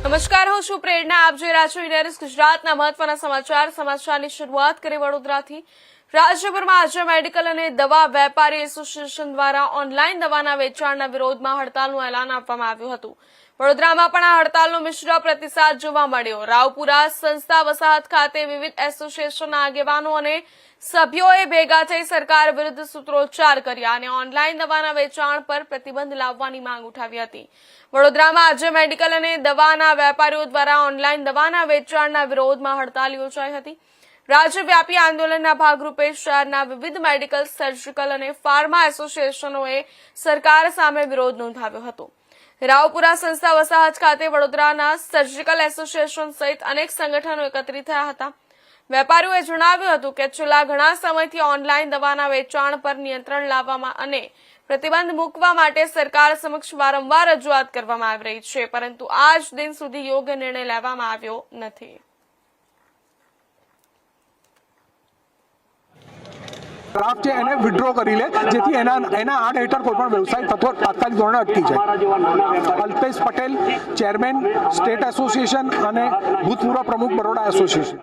નમસ્કાર, હું છું પ્રેરણા. આપ જોઈ રહ્યા છો ઇન્ડિયા ન્યૂઝ ગુજરાતના મહત્વના સમાચારની શરૂઆત કરી વડોદરાથી. રાજ્યભરમાં આજે મેડિકલ અને દવા વેપારી એસોસિએશન દ્વારા ઓનલાઈન દવાના વેચાણના વિરોધમાં હડતાલનું એલાન આપવામાં આવ્યું હતું. વડોદરામાં પણ આ હડતાલનો મિશ્ર પ્રતિસાદ જોવા મળ્યો. રાવપુરા સંસ્થા વસાહત ખાતે વિવિધ એસોસિએશનના આગેવાનો અને સભ્યોએ ભેગા થઈ સરકાર વિરુદ્ધ સૂત્રોચ્ચાર કર્યા અને ઓનલાઈન દવાના વેચાણ પર પ્રતિબંધ લાવવાની માંગ ઉઠાવી હતી. વડોદરામાં આજે મેડિકલ અને દવાના વેપારીઓ દ્વારા ઓનલાઈન દવાના વેચાણના વિરોધમાં હડતાલ યોજાઈ હતી. રાજ્યવ્યાપી આંદોલનના ભાગરૂપે શહેરના વિવિધ મેડિકલ, સર્જિકલ અને ફાર્મા એસોસિએશનોએ સરકાર સામે વિરોધ નોંધાવ્યો હતો. રાવપુરા સંસ્થા વસાહત ખાતે વડોદરાના સર્જિકલ એસોસિએશન સહિત અનેક સંગઠનો એકત્રિત થયા હતા. વેપારીઓએ જણાવ્યું હતું કે છેલ્લા ઘણા સમયથી ઓનલાઈન દવાના વેચાણ પર નિયંત્રણ લાવવામાં અને પ્રતિબંધ મૂકવા માટે સરકાર સમક્ષ વારંવાર રજૂઆત કરવામાં આવી રહી છે, પરંતુ આજ દિન સુધી યોગ્ય નિર્ણય લેવામાં આવ્યો નથી. ડ્રાફ્ટ છે એને વિડ્રો કરી લે, જેથી એના આડ હેઠળ કોઈ પણ વ્યવસાય થતો તાત્કાલિક ધોરણે અટકી જાય. Alpesh Patel, chairman, state association અને ભૂતપૂર્વ પ્રમુખ બરોડા એસોસિએશન.